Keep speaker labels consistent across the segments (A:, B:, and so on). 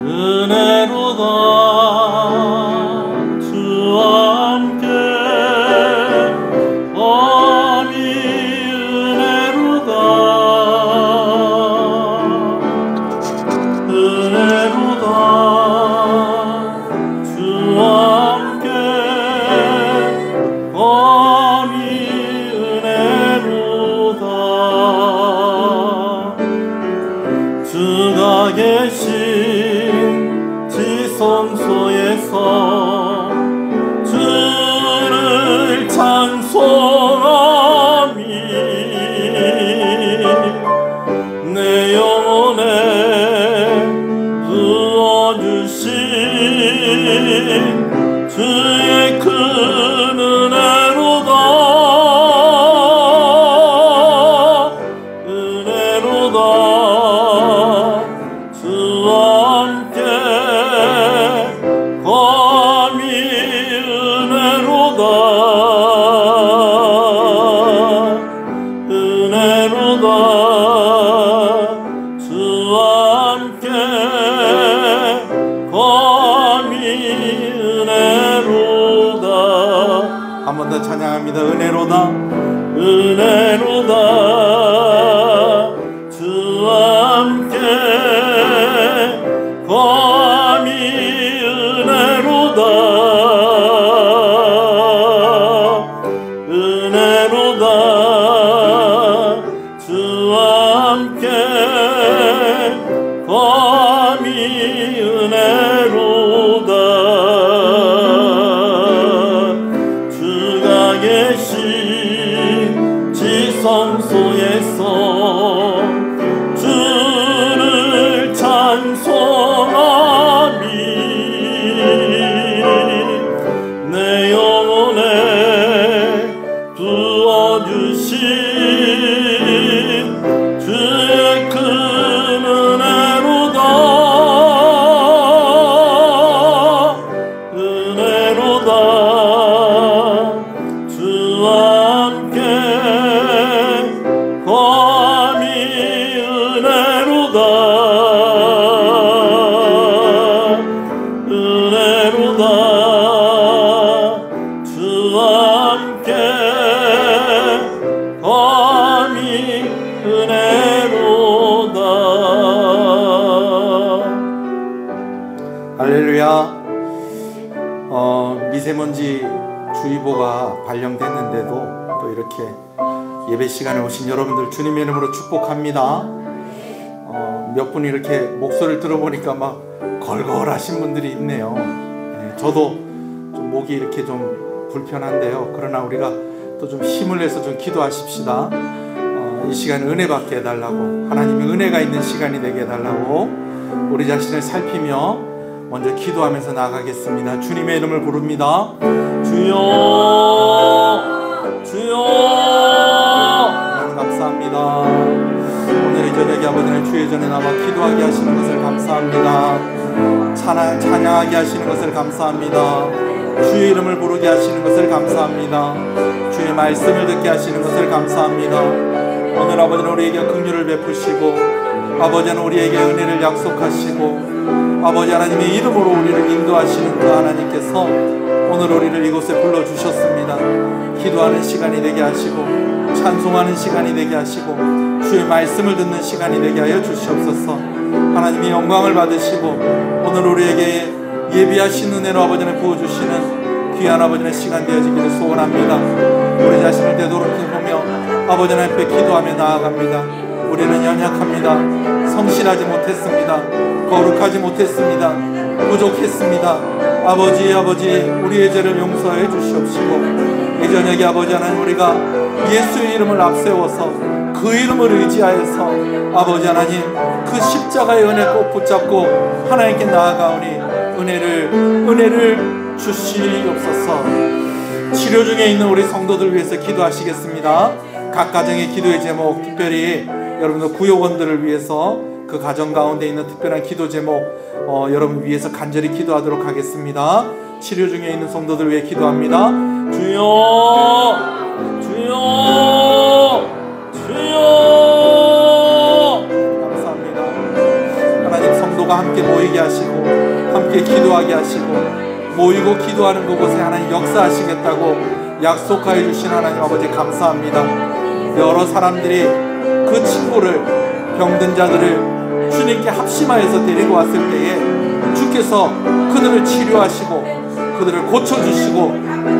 A: 은혜로다 주와 함께 범이 은혜로다 은혜로다 주와 함께 범이 은혜로다 주가 계신 지성소에서 주를 찬송하미 내 영혼에 부어주신 주의 큰 은혜로다 은혜로다 주와 함께 범이 은혜로다 은혜로다 주와 함께 범이 은혜로다 한 번 더 찬양합니다. 은혜로다 은혜로다 주와 함께 범이 은혜로다 은혜로다 주와 함께 범이 은혜로다 주가 계신 지성소에서 주를 찬송하미 내 영혼에 부어주신 주의 큰 은혜로다 은혜로다 주와 함께 범이 은혜로다 은혜로다 주와 함께 범이 은혜로다 할렐루야. 미세먼지 주의보가 발령됐는데도 또 이렇게 예배 시간에 오신 여러분들 주님의 이름으로 축복합니다. 몇 분 이렇게 목소리를 들어보니까 막 걸걸하신 분들이 있네요. 저도 좀 목이 이렇게 좀 불편한데요. 그러나 우리가 또 좀 힘을 내서 좀 기도하십시다. 이 시간 은혜 받게 해달라고, 하나님의 은혜가 있는 시간이 되게 해달라고 우리 자신을 살피며 먼저 기도하면서 나가겠습니다. 주님의 이름을 부릅니다. 주여 주여 하나님 감사합니다. 오늘 이 저녁에 아버지는 주의 전에 나와 기도하게 하시는 것을 감사합니다. 찬양하게 하시는 것을 감사합니다. 주의 이름을 부르게 하시는 것을 감사합니다. 주의 말씀을 듣게 하시는 것을 감사합니다. 오늘 아버지는 우리에게 긍휼을 베푸시고 아버지는 우리에게 은혜를 약속하시고 아버지 하나님의 이름으로 우리를 인도하시는 그 하나님께서 오늘 우리를 이곳에 불러주셨습니다. 기도하는 시간이 되게 하시고 찬송하는 시간이 되게 하시고 주의 말씀을 듣는 시간이 되게 하여 주시옵소서. 하나님의 영광을 받으시고 오늘 우리에게 예비하신 은혜로 아버지는 부어주시는 귀한 아버지의 시간 되어지기를 소원합니다. 우리 자신을 되돌아보며 아버지 하나님 앞에 기도하며 나아갑니다. 우리는 연약합니다. 성실하지 못했습니다. 거룩하지 못했습니다. 부족했습니다. 아버지 우리의 죄를 용서해 주시옵시고 이 저녁에 아버지 하나님 우리가 예수의 이름을 앞세워서 그 이름을 의지하여서 아버지 하나님 그 십자가의 은혜 꼭 붙잡고 하나님께 나아가오니 은혜를 주시옵소서. 치료 중에 있는 우리 성도들 위해서 기도하시겠습니다. 각 가정의 기도의 제목, 특별히 여러분들 구요원들을 위해서 그 가정 가운데 있는 특별한 기도 제목 여러분 위해서 간절히 기도하도록 하겠습니다. 치료 중에 있는 성도들 위해 기도합니다. 주여 감사합니다. 하나님 성도 성도가 함께 모이게 하시고 함께 기도하게 하시고 모이고 기도하는 그곳에 하나님 역사하시겠다고 약속하여 주신 하나님 아버지 감사합니다. 여러 사람들이 그 친구를 병든 자들을 주님께 합심하여서 데리고 왔을 때에 주께서 그들을 치료하시고 그들을 고쳐주시고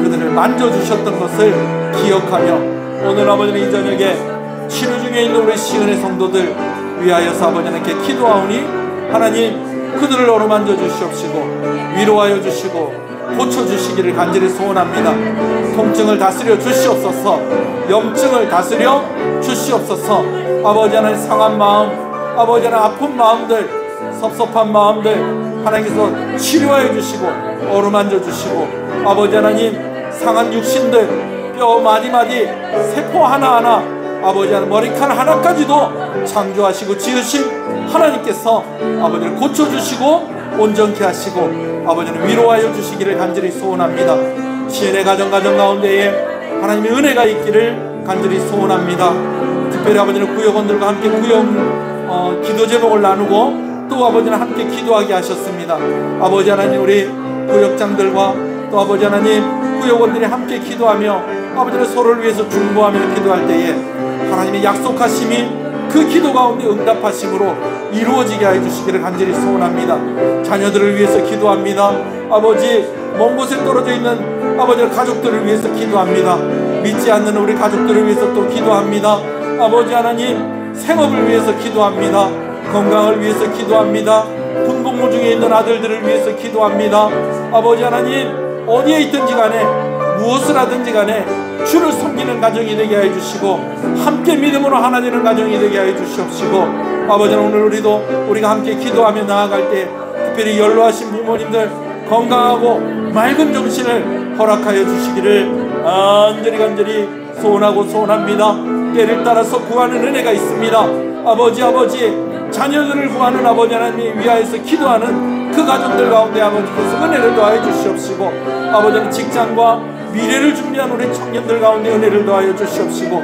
A: 그들을 만져주셨던 것을 기억하며 오늘 아버지는 이 저녁에 치료 중에 있는 우리 시은의 성도들 위하여서 아버지 하나님께 기도하오니 하나님 그들을 어루만져 주시옵시고 위로하여 주시고 고쳐주시기를 간절히 소원합니다. 통증을 다스려 주시옵소서. 염증을 다스려 주시옵소서. 아버지 하나님 상한 마음, 아버지 하나님 아픈 마음들, 섭섭한 마음들 하나님께서 치료하여 주시고 어루만져 주시고 아버지 하나님 상한 육신들 뼈 마디마디 세포 하나하나 아버지 하나님 머리칼 하나까지도 창조하시고 지으신 하나님께서 아버지를 고쳐주시고 온전케 하시고 아버지는 위로하여 주시기를 간절히 소원합니다. 시인의 가정 가운데에 하나님의 은혜가 있기를 간절히 소원합니다. 특별히 아버지는 구역원들과 함께 구역 기도 제목을 나누고 또 아버지는 함께 기도하게 하셨습니다. 아버지 하나님 우리 구역장들과 또 아버지 하나님 구역원들이 함께 기도하며 아버지는 서로를 위해서 중보하며 기도할 때에 하나님의 약속하심이 그 기도 가운데 응답하심으로 이루어지게 하여 주시기를 간절히 소원합니다. 자녀들을 위해서 기도합니다. 아버지 먼 곳에 떨어져 있는 아버지의 가족들을 위해서 기도합니다. 믿지 않는 우리 가족들을 위해서 또 기도합니다. 아버지 하나님 생업을 위해서 기도합니다. 건강을 위해서 기도합니다. 군복무 중에 있는 아들들을 위해서 기도합니다. 아버지 하나님 어디에 있든지 간에 무엇을 하든지 간에 주를 섬기는 가정이 되게 하여 주시고 함께 믿음으로 하나 되는 가정이 되게 하여 주시옵시고 아버지는 오늘 우리가 함께 기도하며 나아갈 때 특별히 연로하신 부모님들 건강하고 맑은 정신을 허락하여 주시기를 간절히 소원하고 소원합니다. 때를 따라서 구하는 은혜가 있습니다. 아버지 자녀들을 구하는 아버지 하나님 위하여서 기도하는 그 가정들 가운데 아버지께서 은혜를 더하여 주시옵시고 아버지는 직장과 미래를 준비한 우리 청년들 가운데 은혜를 더하여 주시옵시고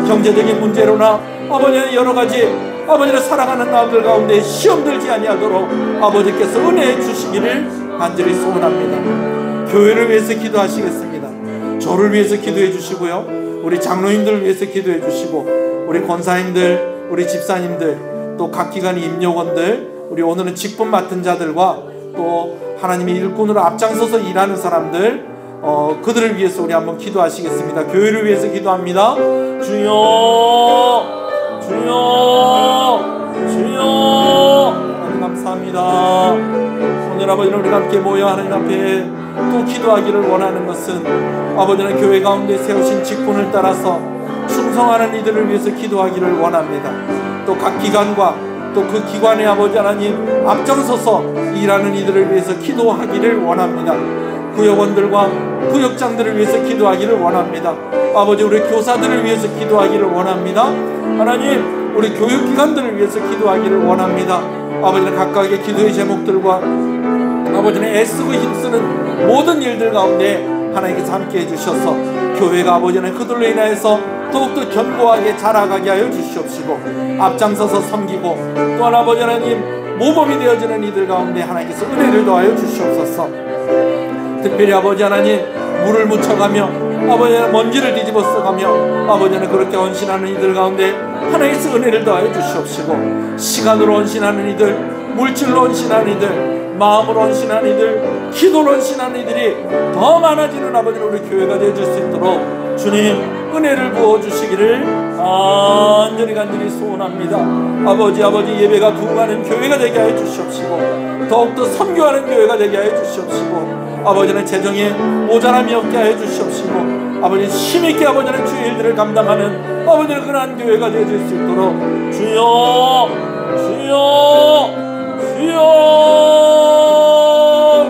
A: 경제적인 문제로나 아버지는 여러가지 아버지를 사랑하는 마음들 가운데 시험 들지 아니하도록 아버지께서 은혜해 주시기를 간절히 소원합니다. 교회를 위해서 기도하시겠습니다. 저를 위해서 기도해 주시고요 우리 장로님들을 위해서 기도해 주시고 우리 권사님들 우리 집사님들 또 각 기관의 임용원들 우리 오늘은 직분 맡은 자들과 또 하나님의 일꾼으로 앞장서서 일하는 사람들 그들을 위해서 우리 한번 기도하시겠습니다. 교회를 위해서 기도합니다. 주여 하나님 감사합니다. 오늘 아버지는 우리가 함께 모여 하나님 앞에 또 기도하기를 원하는 것은 아버지는 교회 가운데 세우신 직분을 따라서 충성하는 이들을 위해서 기도하기를 원합니다. 또 각 기관과 또 그 기관의 아버지 하나님 앞장서서 일하는 이들을 위해서 기도하기를 원합니다. 구역원들과 구역장들을 위해서 기도하기를 원합니다. 아버지 우리 교사들을 위해서 기도하기를 원합니다. 하나님 우리 교육기관들을 위해서 기도하기를 원합니다. 아버지는 각각의 기도의 제목들과 아버지는 애쓰고 힘쓰는 모든 일들 가운데 하나님께서 함께 해주셔서 교회가 아버지는 그들로 인하여서 더욱더 견고하게 자라가게 하여 주시옵시고 앞장서서 섬기고 또한 아버지 하나님 모범이 되어지는 이들 가운데 하나님께서 은혜를 더하여 주시옵소서. 특별히 아버지 하나님 물을 묻혀가며 아버지 하나님 먼지를 뒤집어 써가며 아버지 하나님 그렇게 헌신하는 이들 가운데 하나님께서 은혜를 더하여 주시옵시고 시간으로 헌신하는 이들 물질로 헌신하는 이들 마음으로 헌신하는 이들 기도로 헌신하는 이들이 더 많아지는 아버지 우리 교회가 되어줄 수 있도록 주님 은혜를 부어주시기를 간절히 소원합니다. 아버지 예배가 부흥하는 교회가 되게 하여 주시옵시고 더욱더 선교하는 교회가 되게 하여 주시옵시고 아버지는 재정에 모자람이 없게 하여 주시옵시고 아버지 힘있게 아버지는 주의 일들을 감당하는 아버지는 그러한 교회가 되어줄 수 있도록 주여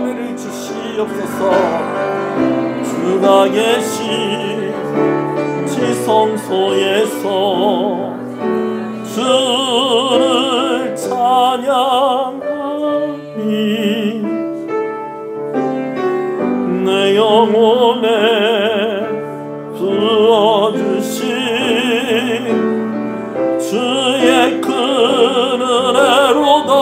A: 은혜를 주시옵소서. 주가 계신 지성소에서 주를 찬양하니 내 영혼에 부어주신 주의 큰 은혜로다.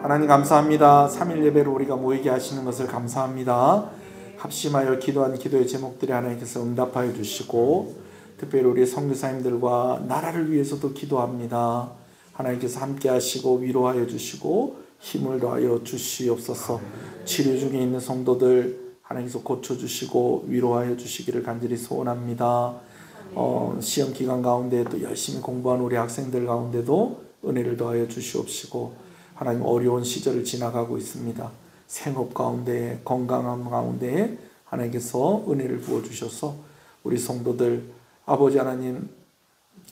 A: 하나님 감사합니다. 3일 예배로 우리가 모이게 하시는 것을 감사합니다. 합심하여 기도한 기도의 제목들이 하나님께서 응답하여 주시고 특별히 우리 선교사님들과 나라를 위해서도 기도합니다. 하나님께서 함께 하시고 위로하여 주시고 힘을 더하여 주시옵소서. 치료 중에 있는 성도들 하나님께서 고쳐주시고 위로하여 주시기를 간절히 소원합니다. 시험 기간 가운데 또 열심히 공부한 우리 학생들 가운데도 은혜를 더하여 주시옵시고 하나님 어려운 시절을 지나가고 있습니다. 생업 가운데 건강함 가운데 하나님께서 은혜를 부어주셔서 우리 성도들 아버지 하나님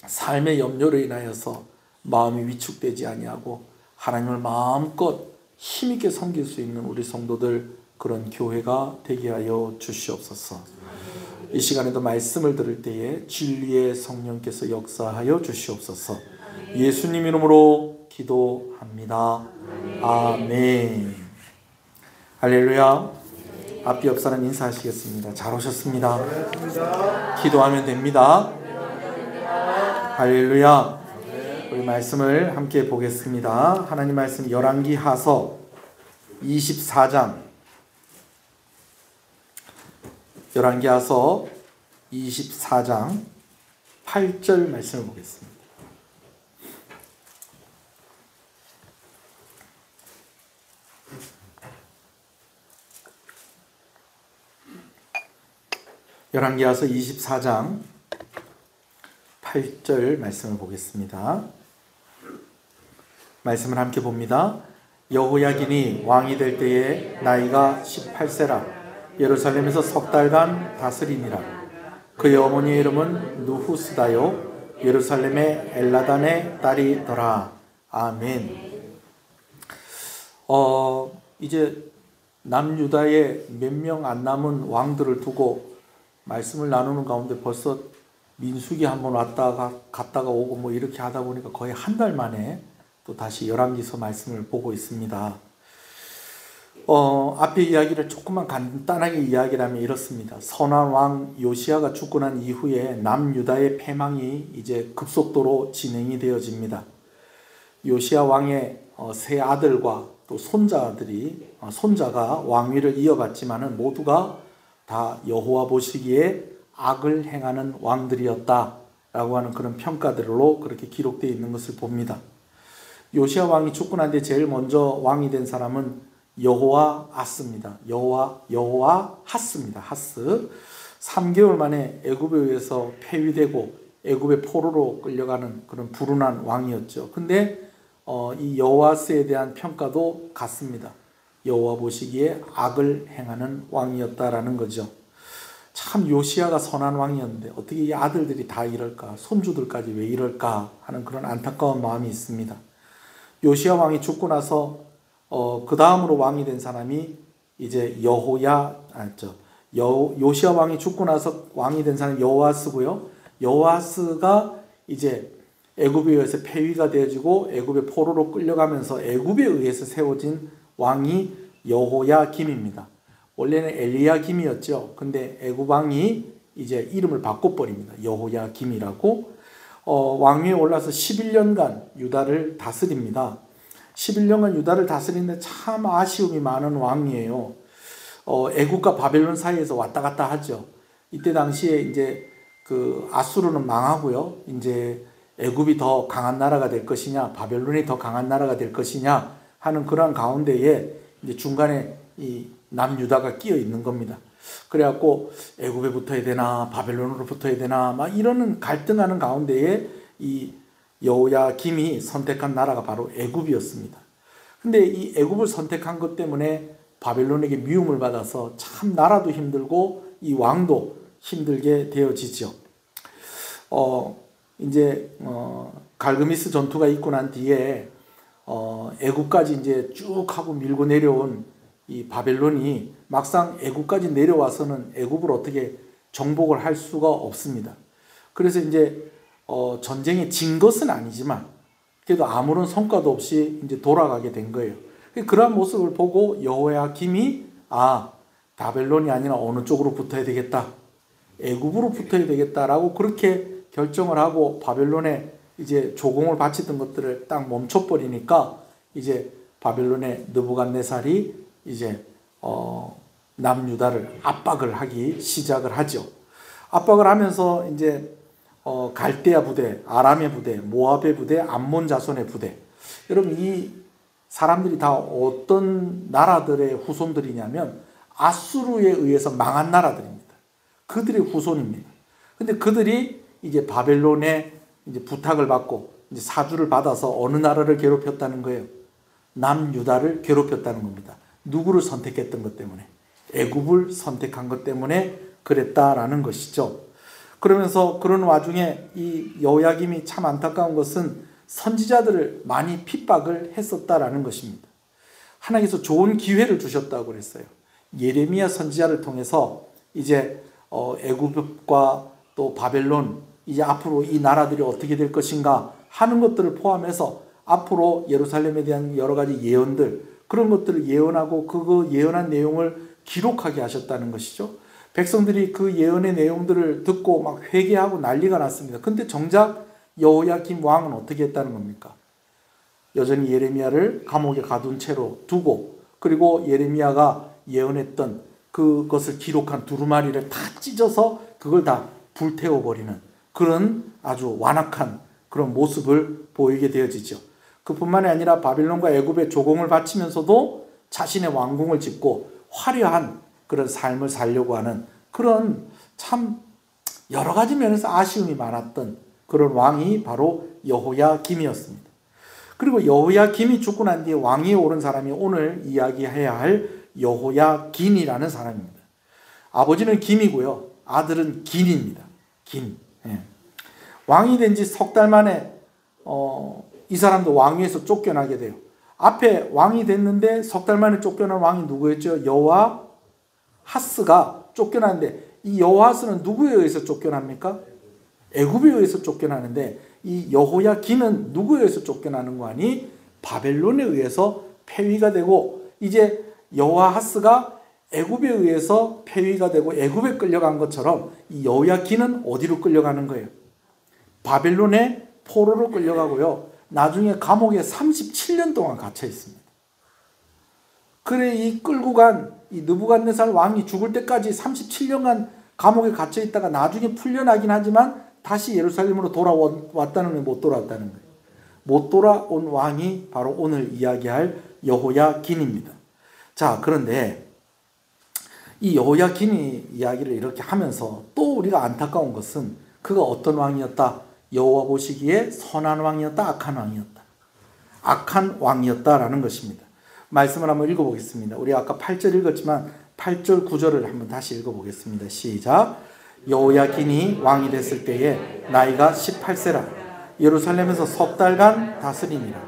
A: 삶의 염려로 인하여서 마음이 위축되지 아니하고 하나님을 마음껏 힘있게 섬길 수 있는 우리 성도들 그런 교회가 되게 하여 주시옵소서. 이 시간에도 말씀을 들을 때에 진리의 성령께서 역사하여 주시옵소서. 예수님 이름으로 기도합니다. 아멘. 할렐루야. 앞뒤 옆 사람 인사하시겠습니다. 잘 오셨습니다. 기도하면 됩니다. 할렐루야. 우리 말씀을 함께 보겠습니다. 하나님 말씀 열왕기하서 24장 열왕기하서 24장 8절 말씀을 보겠습니다. 열왕기하서 24장 8절 말씀을 보겠습니다. 말씀을 함께 봅니다. 여호야긴이 왕이 될 때에 나이가 18세라 예루살렘에서 석 달간 다스리니라. 그의 어머니의 이름은 누후스다요 예루살렘의 엘라단의 딸이더라. 아멘. 이제 남유다에 몇 명 안 남은 왕들을 두고 말씀을 나누는 가운데 벌써 민수기 한번 왔다가 갔다가 오고 뭐 이렇게 하다 보니까 거의 한 달 만에 또 다시 열왕기서 말씀을 보고 있습니다. 앞에 이야기를 조금만 간단하게 이야기를 하면 이렇습니다. 선한 왕 요시야가 죽고 난 이후에 남유다의 패망이 이제 급속도로 진행이 되어집니다. 요시야 왕의 세 아들과 또 손자가 왕위를 이어갔지만은 모두가 다 여호와 보시기에 악을 행하는 왕들이었다라고 하는 그런 평가들로 그렇게 기록되어 있는 것을 봅니다. 요시야 왕이 죽고 난 뒤에 제일 먼저 왕이 된 사람은 여호와하스입니다. 여호와하스입니다. 하스. 3개월 만에 애굽에 의해서 폐위되고 애굽의 포로로 끌려가는 그런 불운한 왕이었죠. 근데 이 여호와스에 대한 평가도 같습니다. 여호와 보시기에 악을 행하는 왕이었다라는 거죠. 참 요시야가 선한 왕이었는데 어떻게 이 아들들이 다 이럴까, 손주들까지 왜 이럴까 하는 그런 안타까운 마음이 있습니다. 요시야 왕이 죽고 나서 그 다음으로 왕이 된 사람이 이제 요시야 왕이 죽고 나서 왕이 된 사람이 여호아스고요. 여호아스가 이제 애굽에 의해서 폐위가 되어지고 애굽의 포로로 끌려가면서 애굽에 의해서 세워진 왕이 여호야김입니다. 원래는 엘리야김이었죠. 근데 애굽 왕이 이제 이름을 바꿔버립니다. 여호야김이라고. 왕위에 올라서 11년간 유다를 다스립니다. 11년간 유다를 다스리는데 참 아쉬움이 많은 왕이에요. 애굽과 바벨론 사이에서 왔다 갔다 하죠. 이때 당시에 이제 그 아수르는 망하고요. 이제 애굽이 더 강한 나라가 될 것이냐, 바벨론이 더 강한 나라가 될 것이냐 하는 그런 가운데에 이제 중간에 이 남유다가 끼어 있는 겁니다. 그래갖고 애굽에 붙어야 되나 바벨론으로 붙어야 되나 막 이러는 갈등하는 가운데에 이 여호야김이 선택한 나라가 바로 애굽이었습니다. 근데 이 애굽을 선택한 것 때문에 바벨론에게 미움을 받아서 참 나라도 힘들고 이 왕도 힘들게 되어지죠. 갈그미스 전투가 있고 난 뒤에 애굽까지 이제 쭉 하고 밀고 내려온 이 바벨론이 막상 애굽까지 내려와서는 애굽을 어떻게 정복을 할 수가 없습니다. 그래서 이제 전쟁에 진 것은 아니지만 그래도 아무런 성과도 없이 이제 돌아가게 된 거예요. 그러한 모습을 보고 여호야김이 바벨론이 아니라 어느 쪽으로 붙어야 되겠다, 애굽으로 붙어야 되겠다라고 그렇게 결정을 하고 바벨론에 이제 조공을 바치던 것들을 딱 멈춰버리니까 이제 바벨론의 느부갓네살이 이제 남유다를 압박을 하기 시작을 하죠. 압박을 하면서 이제 갈대아 부대, 아람의 부대, 모압의 부대, 암몬 자손의 부대. 여러분 이 사람들이 다 어떤 나라들의 후손들이냐면 아수르에 의해서 망한 나라들입니다. 그들의 후손입니다. 근데 그들이 이제 바벨론의 이제 부탁을 받고 이제 사주를 받아서 어느 나라를 괴롭혔다는 거예요? 남유다를 괴롭혔다는 겁니다. 누구를 선택했던 것 때문에? 애굽을 선택한 것 때문에 그랬다라는 것이죠. 그러면서 그런 와중에 이 여호야김이 참 안타까운 것은 선지자들을 많이 핍박을 했었다라는 것입니다. 하나님께서 좋은 기회를 주셨다고 그랬어요. 예레미야 선지자를 통해서 이제 애굽과 또 바벨론 이제 앞으로 이 나라들이 어떻게 될 것인가 하는 것들을 포함해서 앞으로 예루살렘에 대한 여러 가지 예언들 그런 것들을 예언하고 그 예언한 내용을 기록하게 하셨다는 것이죠. 백성들이 그 예언의 내용들을 듣고 막 회개하고 난리가 났습니다. 근데 정작 여호야김 왕은 어떻게 했다는 겁니까? 여전히 예레미야를 감옥에 가둔 채로 두고 그리고 예레미야가 예언했던 그것을 기록한 두루마리를 다 찢어서 그걸 다 불태워버리는 그런 아주 완악한 그런 모습을 보이게 되어지죠. 그뿐만이 아니라 바빌론과 애굽의 조공을 바치면서도 자신의 왕궁을 짓고 화려한 그런 삶을 살려고 하는 그런 참 여러 가지 면에서 아쉬움이 많았던 그런 왕이 바로 여호야김이었습니다. 그리고 여호야김이 죽고 난 뒤에 왕위에 오른 사람이 오늘 이야기해야 할 여호야긴이라는 사람입니다. 아버지는 김이고요. 아들은 긴입니다. 긴. 예. 왕이 된 지 석 달 만에 이 사람도 왕위에서 쫓겨나게 돼요. 앞에 왕이 됐는데 석 달 만에 쫓겨난 왕이 누구였죠? 여호아하스가 쫓겨났는데 이 여호아하스는 누구에 의해서 쫓겨납니까? 애굽에 의해서 쫓겨나는데 이 여호야긴은 누구에 의해서 쫓겨나는 거 아니? 바벨론에 의해서 폐위가 되고 이제 여호아하스가 애굽에 의해서 폐위가 되고 애굽에 끌려간 것처럼 이 여호야긴은 어디로 끌려가는 거예요? 바벨론의 포로로 끌려가고요. 나중에 감옥에 37년 동안 갇혀 있습니다. 그래 이 끌고 간 이 느부갓네살 왕이 죽을 때까지 37년간 감옥에 갇혀 있다가 나중에 풀려나긴 하지만 다시 예루살렘으로 돌아왔다는 거예요? 못 돌아왔다는 거예요? 못 돌아온 왕이 바로 오늘 이야기할 여호야긴입니다. 자, 그런데 이 여호야긴이 이야기를 이렇게 하면서 또 우리가 안타까운 것은 그가 어떤 왕이었다? 여호와 보시기에 선한 왕이었다? 악한 왕이었다? 악한 왕이었다라는 것입니다. 말씀을 한번 읽어보겠습니다. 우리 아까 8절 읽었지만 8절 9절을 한번 다시 읽어보겠습니다. 시작. 여호야긴이 왕이 됐을 때에 나이가 18세라 예루살렘에서 석 달간 다스리니라.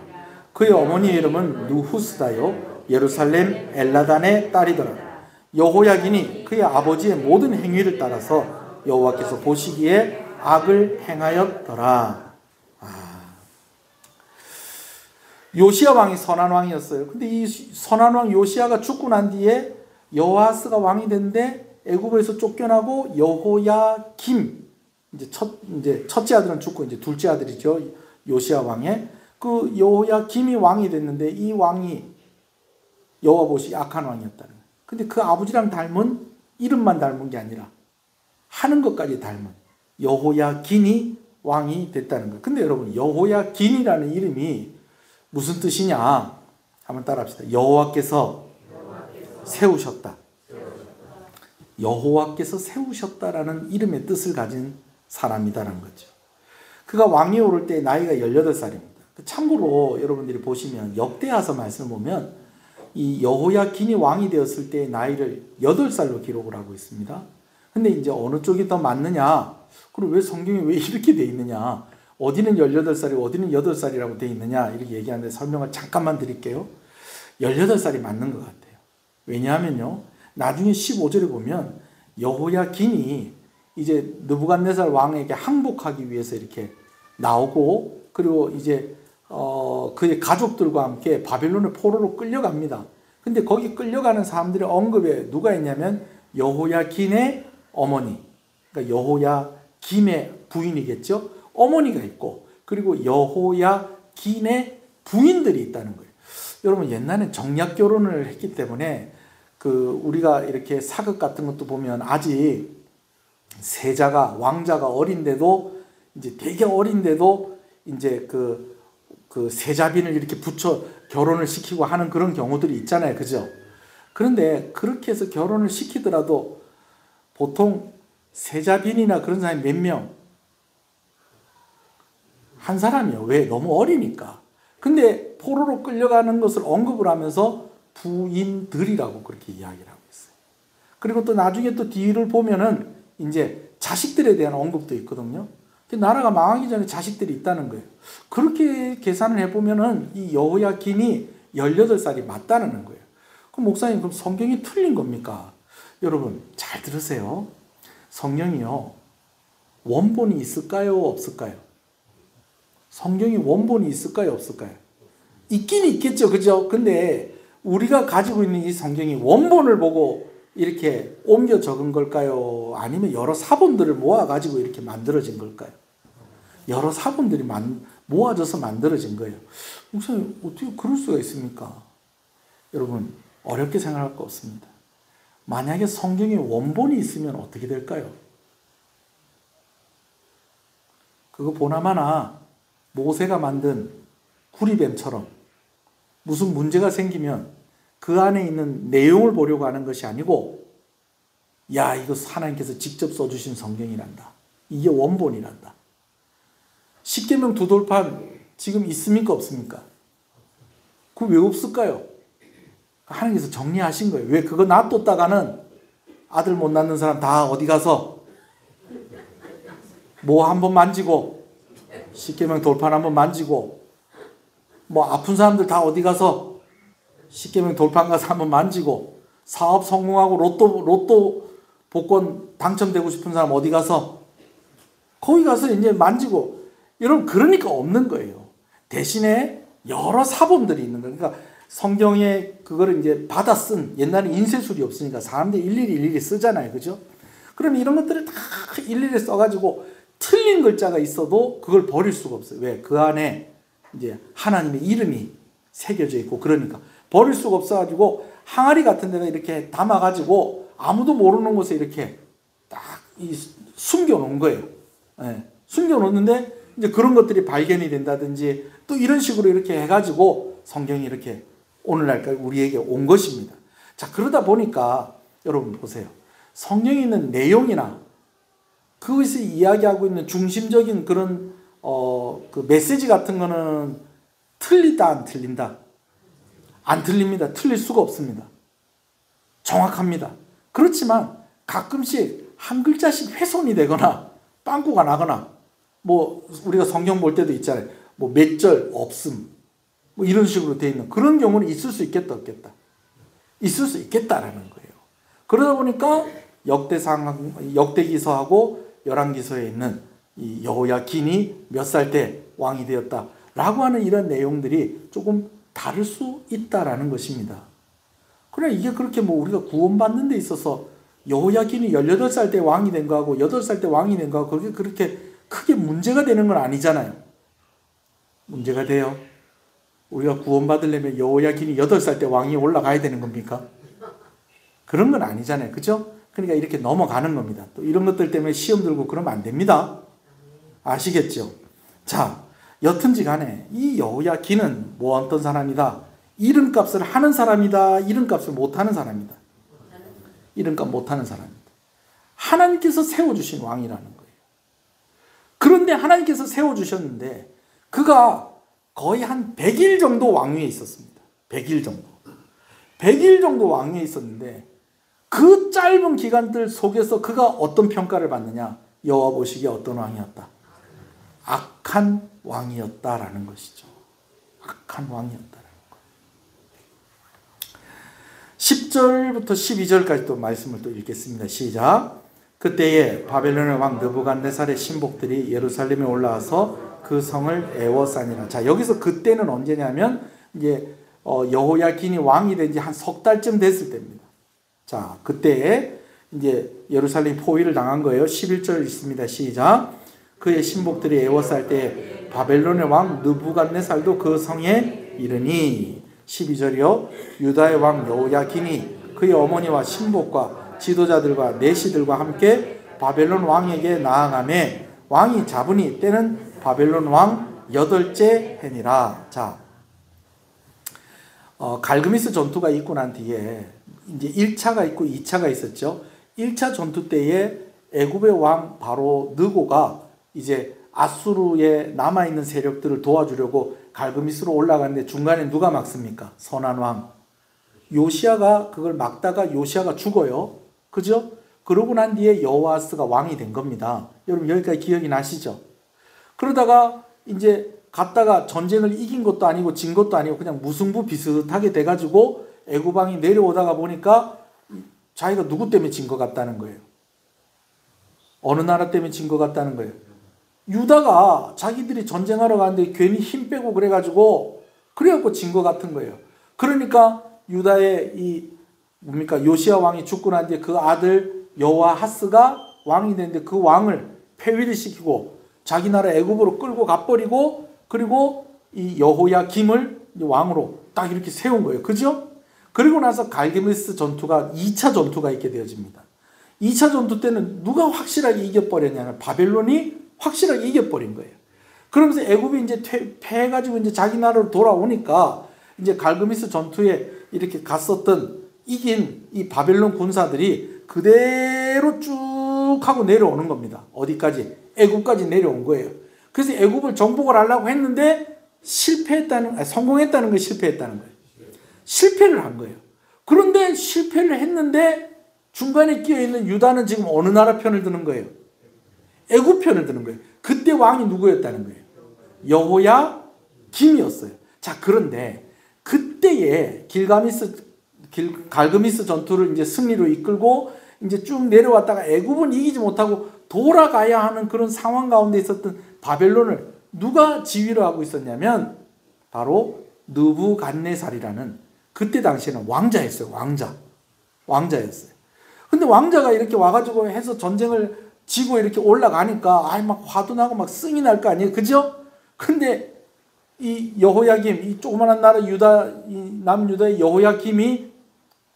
A: 그의 어머니의 이름은 누후스다요 예루살렘 엘라단의 딸이더라. 여호야긴이 그의 아버지의 모든 행위를 따라서 여호와께서 보시기에 악을 행하였더라. 요시야 왕이 선한 왕이었어요. 근데 이 선한 왕 요시야가 죽고 난 뒤에 여호아스가 왕이 됐는데 애굽에서 쫓겨나고 여호야김 이제 첫째 아들은 죽고 이제 둘째 아들이죠. 요시야 왕의 그 여호야김이 왕이 됐는데 이 왕이 여호와 보시기에 악한 왕이었다는 거예요. 근데 그 아버지랑 닮은 이름만 닮은 게 아니라 하는 것까지 닮은 여호야긴이 왕이 됐다는 거예요. 근데 여러분 여호야긴이라는 이름이 무슨 뜻이냐? 한번 따라합시다. 여호와께서 세우셨다. 여호와께서 세우셨다라는 이름의 뜻을 가진 사람이다라는 거죠. 그가 왕위에 오를 때 나이가 18살입니다. 참고로 여러분들이 보시면 역대하서 말씀을 보면 이 여호야긴이 왕이 되었을 때 나이를 8살로 기록을 하고 있습니다. 근데 이제 어느 쪽이 더 맞느냐? 그리고 왜 성경이 왜 이렇게 돼 있느냐? 어디는 18살이고 어디는 8살이라고 돼 있느냐? 이렇게 얘기하는데 설명을 잠깐만 드릴게요. 18살이 맞는 것 같아요. 왜냐하면요. 나중에 15절에 보면 여호야긴이 이제 느부갓네살 왕에게 항복하기 위해서 이렇게 나오고 그리고 이제 그의 가족들과 함께 바벨론의 포로로 끌려갑니다. 근데 거기 끌려가는 사람들의 언급에 누가 있냐면 여호야긴의 어머니, 그러니까 여호야김의 부인이겠죠. 어머니가 있고 그리고 여호야긴의 부인들이 있다는 거예요. 여러분 옛날에 정략 결혼을 했기 때문에 우리가 이렇게 사극 같은 것도 보면 아직 세자가 왕자가 어린데도 이제 되게 어린데도 이제 그 세자빈을 이렇게 붙여 결혼을 시키고 하는 그런 경우들이 있잖아요, 그죠? 그런데 그렇게 해서 결혼을 시키더라도 보통 세자빈이나 그런 사람이 몇 명? 한 사람이요. 왜? 너무 어리니까. 근데 포로로 끌려가는 것을 언급을 하면서 부인들이라고 그렇게 이야기를 하고 있어요. 그리고 또 나중에 또 뒤를 보면은 이제 자식들에 대한 언급도 있거든요. 나라가 망하기 전에 자식들이 있다는 거예요. 그렇게 계산을 해보면은 이 여호야긴이 18살이 맞다는 거예요. 그럼 목사님, 그럼 성경이 틀린 겁니까? 여러분 잘 들으세요. 성경이요, 원본이 있을까요, 없을까요? 성경이 원본이 있을까요, 없을까요? 있긴 있겠죠, 그죠? 근데 우리가 가지고 있는 이 성경이 원본을 보고 이렇게 옮겨 적은 걸까요? 아니면 여러 사본들을 모아가지고 이렇게 만들어진 걸까요? 여러 사본들이 모아져서 만들어진 거예요. 목사님, 어떻게 그럴 수가 있습니까? 여러분, 어렵게 생각할 거 없습니다. 만약에 성경에 원본이 있으면 어떻게 될까요? 그거 보나마나 모세가 만든 구리뱀처럼 무슨 문제가 생기면 그 안에 있는 내용을 보려고 하는 것이 아니고, 야, 이거 하나님께서 직접 써주신 성경이란다, 이게 원본이란다. 십계명 두 돌판 지금 있습니까, 없습니까? 그거 왜 없을까요? 하나님께서 정리하신 거예요. 왜? 그거 놔뒀다가는 아들 못 낳는 사람 다 어디 가서 뭐 한번 만지고, 십계명 돌판 한번 만지고, 뭐 아픈 사람들 다 어디 가서 십계명 돌판 가서 한번 만지고, 사업 성공하고 로또 복권 당첨되고 싶은 사람 어디 가서 거기 가서 이제 만지고. 여러분, 그러니까 없는 거예요. 대신에 여러 사본들이 있는 거예요. 그러니까 성경에 그거를 이제 받아 쓴, 옛날에 인쇄술이 없으니까 사람들이 일일이 쓰잖아요, 그죠? 그럼 이런 것들을 다 일일이 써가지고 틀린 글자가 있어도 그걸 버릴 수가 없어요. 왜? 그 안에 이제 하나님의 이름이 새겨져 있고, 그러니까 버릴 수가 없어가지고 항아리 같은 데다 이렇게 담아가지고 아무도 모르는 곳에 이렇게 딱 숨겨놓은 거예요. 네. 숨겨놓는데 이제 그런 것들이 발견이 된다든지 또 이런 식으로 이렇게 해가지고 성경이 이렇게 오늘날까지 우리에게 온 것입니다. 자, 그러다 보니까 여러분 보세요. 성경에 있는 내용이나 그것이 이야기하고 있는 중심적인 그런 그 메시지 같은 거는 틀리다, 안 틀린다? 안 틀립니다. 틀릴 수가 없습니다. 정확합니다. 그렇지만 가끔씩 한 글자씩 훼손이 되거나 빵꾸가 나거나, 뭐 우리가 성경 볼 때도 있잖아요. 뭐 몇 절 없음, 뭐 이런 식으로 되어 있는 그런 경우는 있을 수 있겠다, 없겠다? 있을 수 있겠다라는 거예요. 그러다 보니까 역대기서하고 열왕기서에 있는 이 여호야긴이 몇 살 때 왕이 되었다라고 하는 이런 내용들이 조금 다를 수 있다라는 것입니다. 그래, 이게 그렇게 뭐 우리가 구원받는 데 있어서 여호야긴이 18살 때 왕이 된 거하고 8살 때 왕이 된 거하고 그게 그렇게 크게 문제가 되는 건 아니잖아요. 문제가 돼요. 우리가 구원받으려면 여호야긴이 8살 때 왕이 올라가야 되는 겁니까? 그런 건 아니잖아요, 그죠? 그러니까 이렇게 넘어가는 겁니다. 또 이런 것들 때문에 시험 들고 그러면 안 됩니다. 아시겠죠? 자, 여튼지 간에 이 여호야긴은 뭐 어떤 사람이다? 이름값을 하는 사람이다? 이름값을 못하는 사람이다? 이름값 못하는 사람이다. 하나님께서 세워주신 왕이라는 거예요. 그런데 하나님께서 세워주셨는데 그가 거의 한 100일 정도 왕위에 있었습니다. 100일 정도. 100일 정도 왕위에 있었는데 그 짧은 기간들 속에서 그가 어떤 평가를 받느냐? 여호와 보시기에 어떤 왕이었다? 악한 왕이었다라는 것이죠. 악한 왕이었다라는 것. 10절부터 12절까지 또 말씀을 또 읽겠습니다. 시작. 그때에 바벨론의 왕 느부갓네살의 신복들이 예루살렘에 올라와서 그 성을 애워싸니라. 자, 여기서 그때는 언제냐면 이제 여호야긴이 왕이 된 지 한 석 달쯤 됐을 때입니다. 자, 그때에 이제 예루살렘 포위를 당한 거예요. 11절 있습니다. 시작. 그의 신복들이 애워쌀 때 바벨론의 왕 느부갓네살도 그 성에 이르니. 12절이요. 유다의 왕 여호야긴이 그의 어머니와 신복과 지도자들과 내시들과 함께 바벨론 왕에게 나아가매 왕이 잡으니 때는 바벨론 왕 8째 해니라. 자, 갈그미스 전투가 있고 난 뒤에 이제 1차가 있고 2차가 있었죠. 1차 전투 때에 애굽의 왕 바로 느고가 이제 아수르에 남아있는 세력들을 도와주려고 갈그미스로 올라갔는데 중간에 누가 막습니까? 선한 왕 요시야가 그걸 막다가 요시야가 죽어요. 그죠? 그러고 난 뒤에 여호아스가 왕이 된 겁니다. 여러분 여기까지 기억이 나시죠? 그러다가 이제 갔다가 전쟁을 이긴 것도 아니고 진 것도 아니고 그냥 무승부 비슷하게 돼가지고 애굽 왕이 내려오다가 보니까 자기가 누구 때문에 진 것 같다는 거예요. 어느 나라 때문에 진 것 같다는 거예요. 유다가 자기들이 전쟁하러 가는데 괜히 힘 빼고 그래가지고 진 것 같은 거예요. 그러니까 유다의 이 뭡니까 요시야 왕이 죽고 난 뒤에 그 아들 여호아하스가 왕이 되는데 그 왕을 폐위를 시키고 자기 나라 애굽으로 끌고 가버리고 그리고 이 여호야김을 왕으로 딱 이렇게 세운 거예요. 그죠? 그리고 나서 갈게미스 전투가 2차 전투가 있게 되어집니다. 2차 전투 때는 누가 확실하게 이겨버렸냐면 바벨론이 확실하게 이겨버린 거예요. 그러면서 애굽이 이제 패해가지고 이제 자기 나라로 돌아오니까 이제 갈그미스 전투에 이렇게 갔었던 이긴 이 바벨론 군사들이 그대로 쭉 하고 내려오는 겁니다. 어디까지? 애굽까지 내려온 거예요. 그래서 애굽을 정복을 하려고 했는데 성공했다는 거 실패했다는 거예요. 실패를 한 거예요. 그런데 실패를 했는데 중간에 끼어있는 유다는 지금 어느 나라 편을 드는 거예요? 애굽 편을 드는 거예요. 그때 왕이 누구였다는 거예요? 여호야김이었어요. 자, 그런데 그때에 갈그미스 전투를 이제 승리로 이끌고 이제 쭉 내려왔다가 애굽은 이기지 못하고 돌아가야 하는 그런 상황 가운데 있었던 바벨론을 누가 지휘를 하고 있었냐면 바로 느부갓네살이라는 그때 당시에는 왕자였어요. 왕자였어요. 근데 왕자가 이렇게 와가지고 해서 전쟁을 지고 이렇게 올라가니까 막 화도 나고 막 승이 날 거 아니에요. 그죠? 근데 이 여호야김, 이 조그만한 나라 이 남유다의 여호야김이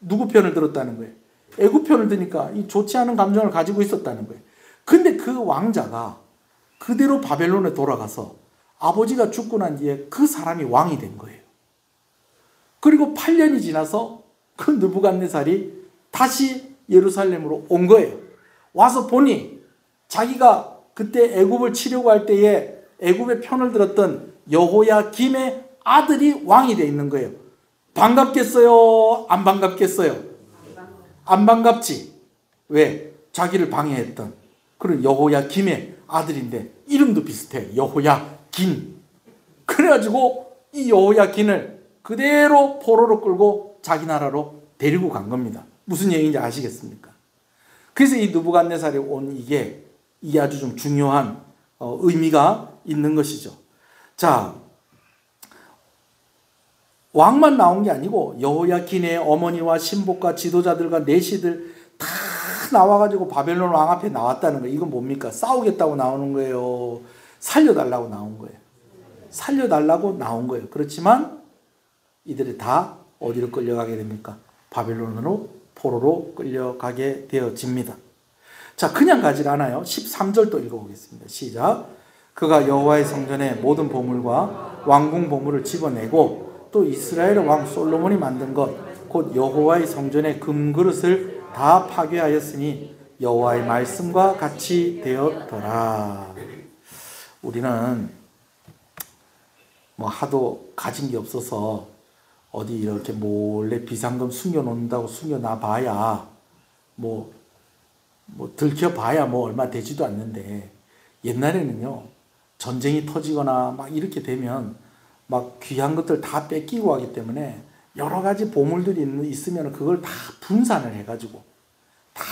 A: 누구 편을 들었다는 거예요? 애굽 편을 드니까 이 좋지 않은 감정을 가지고 있었다는 거예요. 근데 그 왕자가 그대로 바벨론에 돌아가서 아버지가 죽고 난 뒤에 그 사람이 왕이 된 거예요. 그리고 8년이 지나서 그 느부갓네살이 다시 예루살렘으로 온 거예요. 와서 보니 자기가 그때 애굽을 치려고 할 때에 애굽의 편을 들었던 여호야김의 아들이 왕이 돼 있는 거예요. 반갑겠어요? 안 반갑겠어요? 안 반갑지. 왜? 자기를 방해했던 그런 여호야김의 아들인데 이름도 비슷해. 여호야긴. 그래가지고 이 여호야긴을 그대로 포로로 끌고 자기 나라로 데리고 간 겁니다. 무슨 얘기인지 아시겠습니까? 그래서 이 느부갓네살이 온 이게 아주 좀 중요한 의미가 있는 것이죠. 자, 왕만 나온 게 아니고 여호야긴의 어머니와 신복과 지도자들과 내시들 다 나와가지고 바벨론 왕 앞에 나왔다는 거예요. 이건 뭡니까? 싸우겠다고 나오는 거예요? 살려달라고 나온 거예요? 살려달라고 나온 거예요. 그렇지만 이들이 다 어디로 끌려가게 됩니까? 바벨론으로 포로로 끌려가게 되어집니다. 자, 그냥 가지 않아요. 13절 또 읽어보겠습니다. 시작. 그가 여호와의 성전의 모든 보물과 왕궁 보물을 집어내고 또 이스라엘 왕 솔로몬이 만든 것 곧 여호와의 성전의 금그릇을 다 파괴하였으니 여호와의 말씀과 같이 되었더라. 우리는 뭐 하도 가진 게 없어서 어디 이렇게 몰래 비상금 숨겨놓는다고 숨겨놔 봐야 뭐 들켜봐야 뭐 얼마 되지도 않는데 옛날에는요 전쟁이 터지거나 막 이렇게 되면 막 귀한 것들 다 뺏기고 하기 때문에 여러 가지 보물들이 있으면 그걸 다 분산을 해가지고 다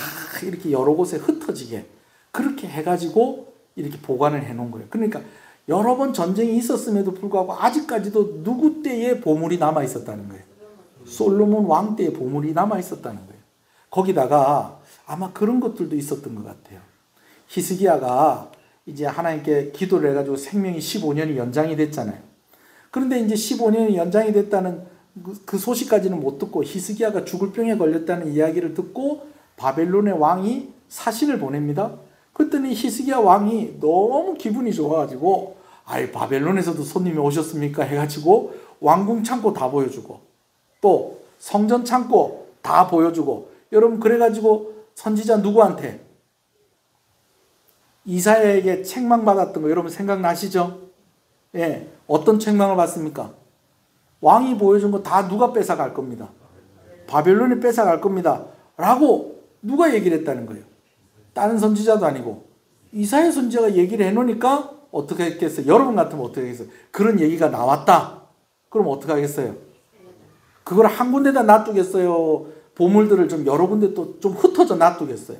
A: 이렇게 여러 곳에 흩어지게 그렇게 해가지고 이렇게 보관을 해놓은 거예요. 그러니까 여러 번 전쟁이 있었음에도 불구하고 아직까지도 누구 때의 보물이 남아 있었다는 거예요. 솔로몬 왕 때의 보물이 남아 있었다는 거예요. 거기다가 아마 그런 것들도 있었던 것 같아요. 히스기야가 이제 하나님께 기도를 해가지고 생명이 15년이 연장이 됐잖아요. 그런데 이제 15년이 연장이 됐다는 그 소식까지는 못 듣고 히스기야가 죽을 병에 걸렸다는 이야기를 듣고 바벨론의 왕이 사신을 보냅니다. 그랬더니 히스기야 왕이 너무 기분이 좋아가지고 아이 바벨론에서도 손님이 오셨습니까? 해가지고 왕궁 창고 다 보여주고 또 성전 창고 다 보여주고 여러분 그래가지고 선지자 누구한테? 이사야에게 책망 받았던 거 여러분 생각나시죠? 예, 어떤 책망을 받습니까? 왕이 보여준 거 다 누가 뺏어갈 겁니다. 바벨론이 뺏어갈 겁니다. 라고 누가 얘기를 했다는 거예요. 다른 선지자도 아니고 이사야 선지자가 얘기를 해놓으니까 어떻게 했겠어요? 여러분 같으면 어떻게 하겠어요? 그런 얘기가 나왔다. 그럼 어떻게 하겠어요? 그걸 한 군데다 놔두겠어요? 보물들을 좀 여러 군데 또 좀 흩어져 놔두겠어요?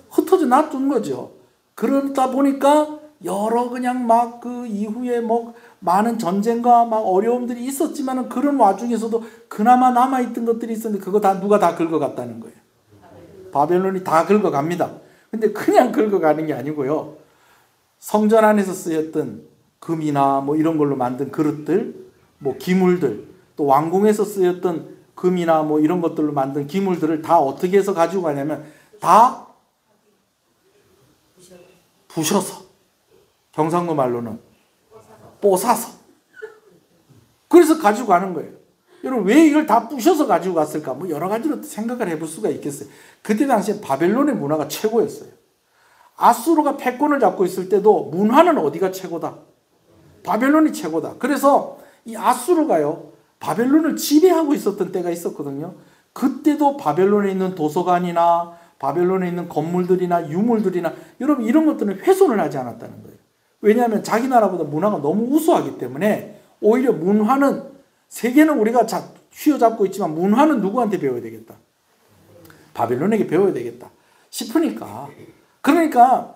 A: 흩어져 놔둔 거죠. 그러다 보니까 여러 그냥 막 그 이후에 뭐 많은 전쟁과 막 어려움들이 있었지만은 그런 와중에서도 그나마 남아있던 것들이 있었는데 그거 다 누가 다 긁어갔다는 거예요. 바벨론이 다 긁어갑니다. 근데 그냥 긁어가는 게 아니고요. 성전 안에서 쓰였던 금이나 뭐 이런 걸로 만든 그릇들, 뭐 기물들, 또 왕궁에서 쓰였던 금이나 뭐 이런 것들로 만든 기물들을 다 어떻게 해서 가지고 가냐면 다 부셔서, 경상도 말로는 뽀사서 그래서 가지고 가는 거예요. 여러분 왜 이걸 다 부셔서 가지고 갔을까? 뭐 여러 가지로 생각을 해볼 수가 있겠어요. 그때 당시에 바벨론의 문화가 최고였어요. 아수르가 패권을 잡고 있을 때도 문화는 어디가 최고다? 바벨론이 최고다. 그래서 이 아수르가요 바벨론을 지배하고 있었던 때가 있었거든요. 그때도 바벨론에 있는 도서관이나 바벨론에 있는 건물들이나 유물들이나 여러분 이런 것들은 훼손을 하지 않았다는 거예요. 왜냐하면 자기 나라보다 문화가 너무 우수하기 때문에 오히려 문화는 세계는 우리가 휘어잡고 있지만 문화는 누구한테 배워야 되겠다? 바벨론에게 배워야 되겠다 싶으니까 그러니까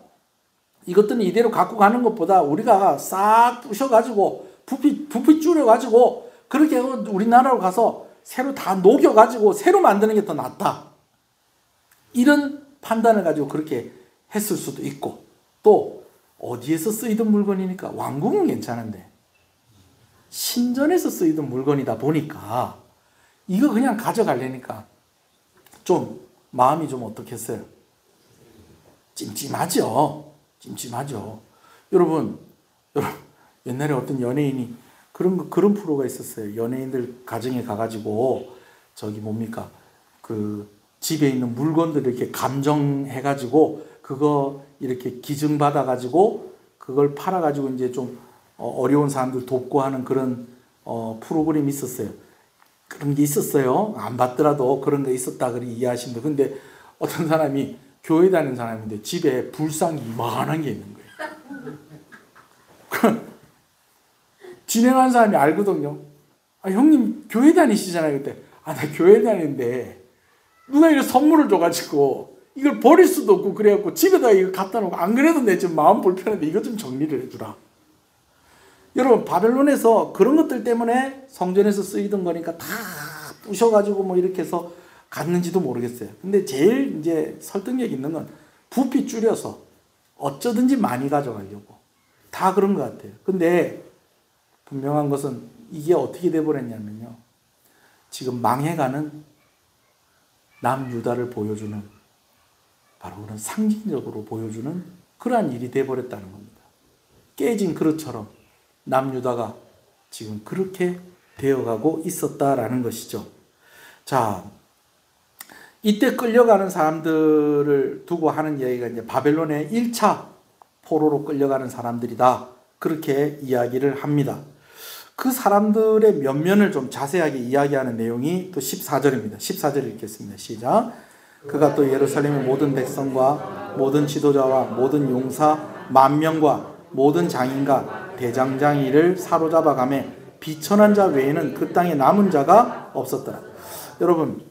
A: 이것들은 이대로 갖고 가는 것보다 우리가 싹 부셔가지고 부피 줄여가지고 그렇게 우리나라로 가서 새로 다 녹여가지고 새로 만드는 게 더 낫다. 이런 판단을 가지고 그렇게 했을 수도 있고 또 어디에서 쓰이던 물건이니까 왕궁은 괜찮은데 신전에서 쓰이던 물건이다 보니까 이거 그냥 가져가려니까 좀 마음이 좀 어떻겠어요? 찜찜하죠. 여러분 옛날에 어떤 연예인이 그런 프로가 있었어요. 연예인들 가정에 가가지고 저기 뭡니까 그 집에 있는 물건들 이렇게 감정해가지고 그거 이렇게 기증받아가지고 그걸 팔아가지고 이제 좀 어려운 사람들 돕고 하는 그런 프로그램이 있었어요. 그런 게 있었어요. 안 받더라도 그런 게 있었다 그렇게 이해하시면 돼요. 근데 어떤 사람이 교회 다니는 사람인데 집에 불상이 이만한 게 있는 거예요. 진행하는 사람이 알거든요. 아, 형님 교회 다니시잖아요. 그때 나 교회 다니는데 누가 이거 선물을 줘가지고 이걸 버릴 수도 없고 그래갖고 집에다 이거 갖다 놓고 안 그래도 내 지금 마음 불편한데 이거 좀 정리를 해주라. 여러분 바벨론에서 그런 것들 때문에 성전에서 쓰이던 거니까 다 부셔가지고 뭐 이렇게 해서 갔는지도 모르겠어요. 근데 제일 이제 설득력 있는 건 부피 줄여서 어쩌든지 많이 가져가려고 다 그런 것 같아요. 근데 분명한 것은 이게 어떻게 돼버렸냐면요. 지금 망해가는 남유다를 보여주는 바로 그런 상징적으로 보여주는 그러한 일이 돼버렸다는 겁니다. 깨진 그릇처럼 남유다가 지금 그렇게 되어가고 있었다라는 것이죠. 자, 이때 끌려가는 사람들을 두고 하는 이야기가 이제 바벨론의 1차 포로로 끌려가는 사람들이다. 그렇게 이야기를 합니다. 그 사람들의 면면을 좀 자세하게 이야기하는 내용이 또 14절입니다. 14절 읽겠습니다. 시작. 그가 또 예루살렘의 모든 백성과 모든 지도자와 모든 용사 만명과 모든 장인과 대장장이를 사로잡아 가매 비천한 자 외에는 그 땅에 남은 자가 없었더라. 여러분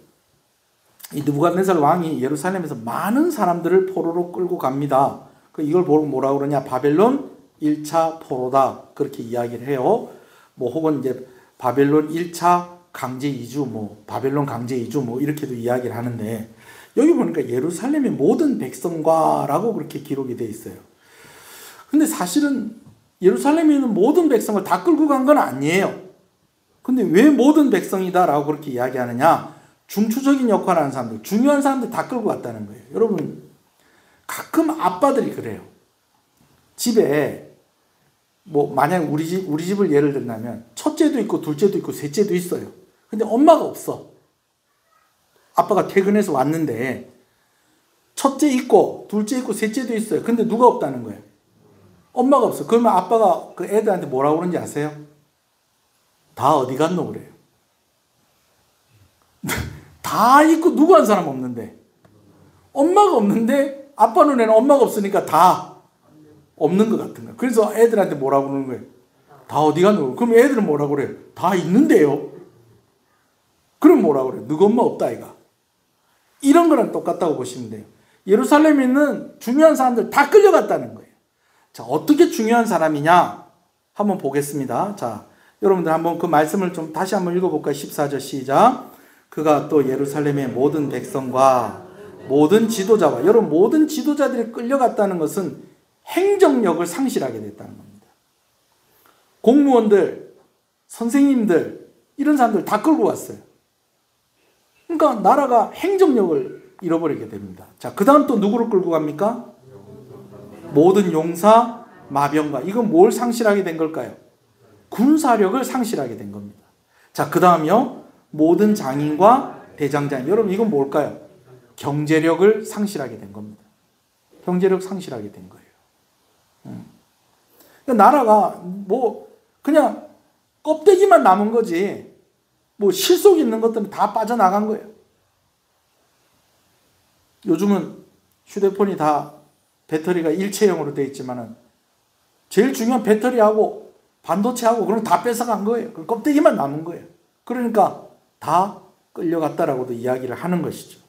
A: 이 느부갓네살 왕이 예루살렘에서 많은 사람들을 포로로 끌고 갑니다. 이걸 보고 뭐라고 그러냐? 바벨론 1차 포로다. 그렇게 이야기를 해요. 뭐 혹은 이제 바벨론 1차 강제 이주, 뭐 바벨론 강제 이주 뭐 이렇게도 이야기를 하는데 여기 보니까 예루살렘의 모든 백성과라고 그렇게 기록이 돼 있어요. 근데 사실은 예루살렘에 있는 모든 백성을 다 끌고 간 건 아니에요. 근데 왜 모든 백성이다라고 그렇게 이야기하느냐? 중추적인 역할을 하는 사람들, 중요한 사람들 다 끌고 갔다는 거예요. 여러분, 가끔 아빠들이 그래요. 집에 뭐 만약 우리 집을 예를 든다면 첫째도 있고 둘째도 있고 셋째도 있어요. 근데 엄마가 없어. 아빠가 퇴근해서 왔는데 첫째 있고 둘째 있고 셋째도 있어요. 근데 누가 없다는 거예요? 엄마가 없어. 그러면 아빠가 그 애들한테 뭐라고 그러는지 아세요? 다 어디 갔노 그래요. 다 있고 누구 한 사람 없는데, 엄마가 없는데 아빠 눈에는 엄마가 없으니까 다 없는 것 같은 거예요. 그래서 애들한테 뭐라고 그러는 거예요? 다 어디 갔노? 그럼 애들은 뭐라고 그래요? 다 있는데요. 그럼 뭐라고 그래요? 너가 엄마 없다 이가. 이런 거랑 똑같다고 보시면 돼요. 예루살렘에 있는 중요한 사람들 다 끌려갔다는 거예요. 자, 어떻게 중요한 사람이냐 한번 보겠습니다. 자, 여러분들 한번 그 말씀을 좀 다시 한번 읽어볼까요? 14절 시작. 그가 또 예루살렘의 모든 백성과 모든 지도자와, 여러분 모든 지도자들이 끌려갔다는 것은 행정력을 상실하게 됐다는 겁니다. 공무원들, 선생님들, 이런 사람들 다 끌고 갔어요. 그러니까 나라가 행정력을 잃어버리게 됩니다. 자, 그 다음 또 누구를 끌고 갑니까? 모든 용사, 마병가. 이건 뭘 상실하게 된 걸까요? 군사력을 상실하게 된 겁니다. 자, 그 다음이요. 모든 장인과 대장장. 여러분 이건 뭘까요? 경제력을 상실하게 된 겁니다. 경제력 상실하게 된 거예요. 그러니까 나라가 뭐 그냥 껍데기만 남은 거지, 뭐 실속 있는 것들은 다 빠져나간 거예요. 요즘은 휴대폰이 다 배터리가 일체형으로 되어 있지만은 제일 중요한 배터리하고 반도체하고 그런 거 다 뺏어간 거예요. 그 껍데기만 남은 거예요. 그러니까 다 끌려갔다라고도 이야기를 하는 것이죠.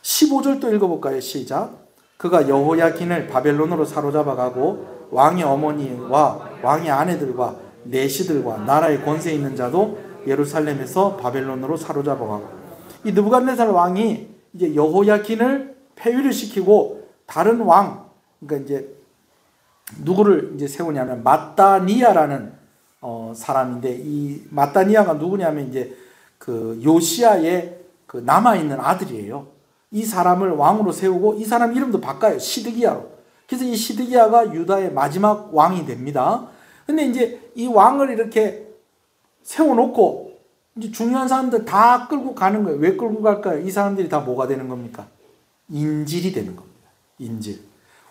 A: 15절도 읽어볼까요? 시작. 그가 여호야긴을 바벨론으로 사로잡아 가고 왕의 어머니와 왕의 아내들과 내시들과 나라의 권세 있는 자도 예루살렘에서 바벨론으로 사로잡아 가고, 이 느부갓네살 왕이 이제 여호야긴을 폐위를 시키고 다른 왕, 그러니까 이제 누구를 이제 세우냐면 마따니아라는 사람인데, 이 마따니아가 누구냐면 이제 그 요시야의 그 남아있는 아들이에요. 이 사람을 왕으로 세우고 이 사람 이름도 바꿔요. 시드기야로. 그래서 이 시드기야가 유다의 마지막 왕이 됩니다. 근데 이제 이 왕을 이렇게 세워놓고 이제 중요한 사람들 다 끌고 가는 거예요. 왜 끌고 갈까요? 이 사람들이 다 뭐가 되는 겁니까? 인질이 되는 겁니다. 인질.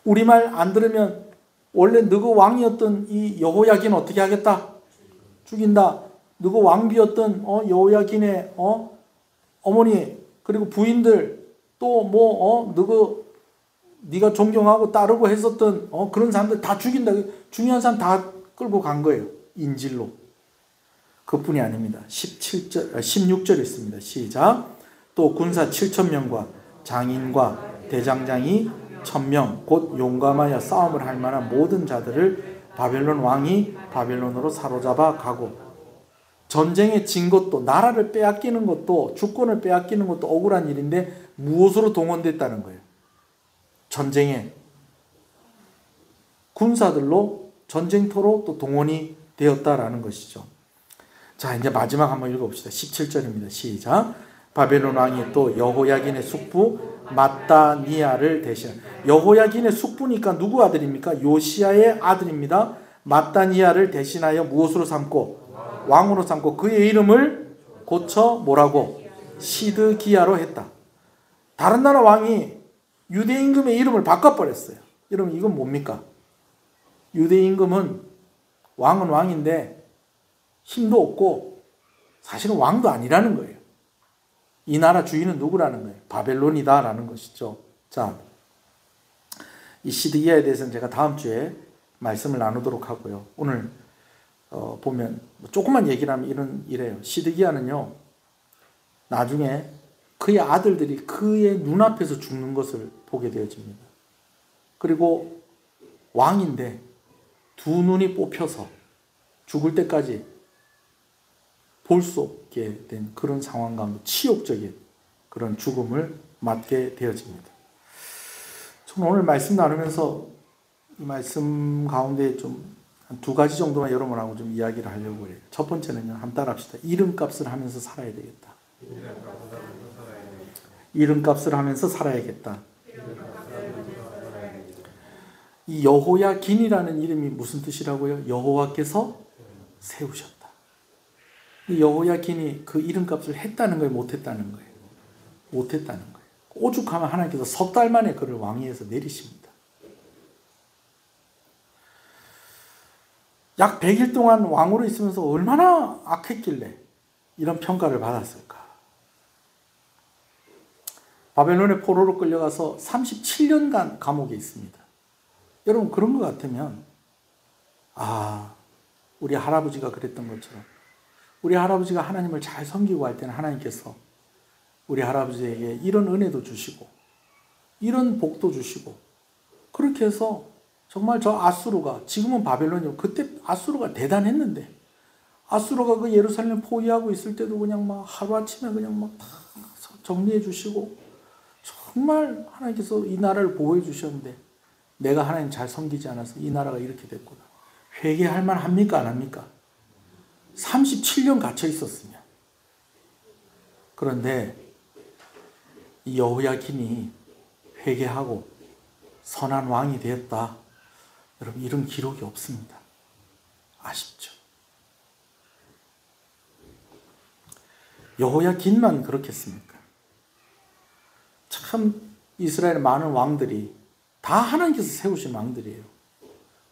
A: 우리말 안 들으면 원래 너그 왕이었던 이 여호야긴은 어떻게 하겠다? 죽인다. 너그 왕비였던 여호야긴의 어머니 그리고 부인들 또 뭐 네가 존경하고 따르고 했었던 그런 사람들 다 죽인다. 중요한 사람 다 끌고 간 거예요. 인질로. 그뿐이 아닙니다. 16절 있습니다. 시작. 또 군사 7,000명과 장인과 대장장이 1,000명 곧 용감하여 싸움을 할 만한 모든 자들을 바벨론 왕이 바벨론으로 사로잡아 가고, 전쟁에 진 것도, 나라를 빼앗기는 것도, 주권을 빼앗기는 것도 억울한 일인데 무엇으로 동원됐다는 거예요? 전쟁에 군사들로 전쟁터로 또 동원이 되었다라는 것이죠. 자, 이제 마지막 한번 읽어봅시다. 17절입니다. 시작. 바벨론 왕이 또 여호야긴의 숙부 마따니아를 대신, 여호야긴의 숙부니까 누구 아들입니까? 요시야의 아들입니다. 마따니아를 대신하여 무엇으로 삼고? 왕으로 삼고 그의 이름을 고쳐 뭐라고? 시드기야로 했다. 다른 나라 왕이 유대 임금의 이름을 바꿔버렸어요. 여러분 이건 뭡니까? 유대 임금은 왕은 왕인데 힘도 없고 사실은 왕도 아니라는 거예요. 이 나라 주인은 누구라는 거예요? 바벨론이다 라는 것이죠. 자, 이 시드기야에 대해서는 제가 다음 주에 말씀을 나누도록 하고요. 오늘 보면 조금만 얘기를 하면 이래요. 시드기야는요, 나중에 그의 아들들이 그의 눈앞에서 죽는 것을 보게 되어집니다. 그리고 왕인데 두 눈이 뽑혀서 죽을 때까지 볼 수 없게 된 그런 상황 가운데 치욕적인 그런 죽음을 맞게 되어집니다. 저는 오늘 말씀 나누면서 이 말씀 가운데 좀 한 두 가지 정도만 여러분하고 좀 이야기를 하려고 해요. 첫 번째는요, 한번 따라합시다. 이름값을 하면서 살아야 되겠다. 이름값을 하면서 살아야겠다. 이 여호야긴이라는 이름이 무슨 뜻이라고요? 여호와께서 세우셨다. 이 여호야긴이 그 이름값을 했다는 거예요? 못했다는 거예요? 못했다는 거예요. 오죽하면 하나님께서 석 달 만에 그를 왕위에서 내리십니다. 약 100일 동안 왕으로 있으면서 얼마나 악했길래 이런 평가를 받았을까? 바벨론의 포로로 끌려가서 37년간 감옥에 있습니다. 여러분, 그런 것 같으면 우리 할아버지가 그랬던 것처럼 우리 할아버지가 하나님을 잘 섬기고 할 때는 하나님께서 우리 할아버지에게 이런 은혜도 주시고 이런 복도 주시고, 그렇게 해서 정말 저 아수르가, 지금은 바벨론이고 그때 아수르가 대단했는데, 아수르가 그 예루살렘 포위하고 있을 때도 그냥 막 하루아침에 그냥 막 다 정리해 주시고 정말 하나님께서 이 나라를 보호해 주셨는데, 내가 하나님 잘 섬기지 않아서 이 나라가 이렇게 됐구나. 회개할 만 합니까? 안 합니까? 37년 갇혀 있었으면. 그런데 이 여호야긴이 회개하고 선한 왕이 되었다. 여러분, 이런 기록이 없습니다. 아쉽죠? 여호야긴만 그렇겠습니까? 참 이스라엘의 많은 왕들이 다 하나님께서 세우신 왕들이에요.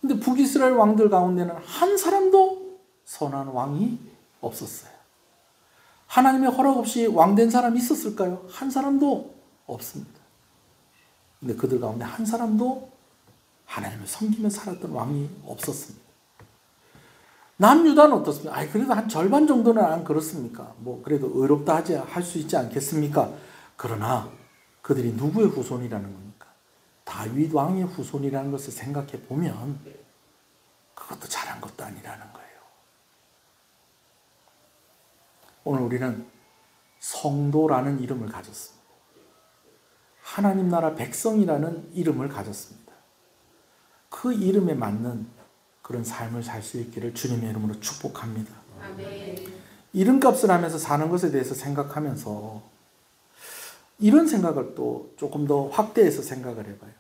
A: 근데 북이스라엘 왕들 가운데는 한 사람도 선한 왕이 없었어요. 하나님의 허락 없이 왕된 사람이 있었을까요? 한 사람도 없습니다. 근데 그들 가운데 한 사람도 하나님을 섬기며 살았던 왕이 없었습니다. 남유다는 어떻습니까? 그래도 한 절반 정도는 안 그렇습니까? 그래도 의롭다 할 수 있지 않겠습니까? 그러나 그들이 누구의 후손이라는 겁니까? 다윗 왕의 후손이라는 것을 생각해 보면 그것도 잘한 것도 아니라는 거예요. 오늘 우리는 성도라는 이름을 가졌습니다. 하나님 나라 백성이라는 이름을 가졌습니다. 그 이름에 맞는 그런 삶을 살 수 있기를 주님의 이름으로 축복합니다. 아멘. 이름값을 하면서 사는 것에 대해서 생각하면서 이런 생각을 또 조금 더 확대해서 생각을 해봐요.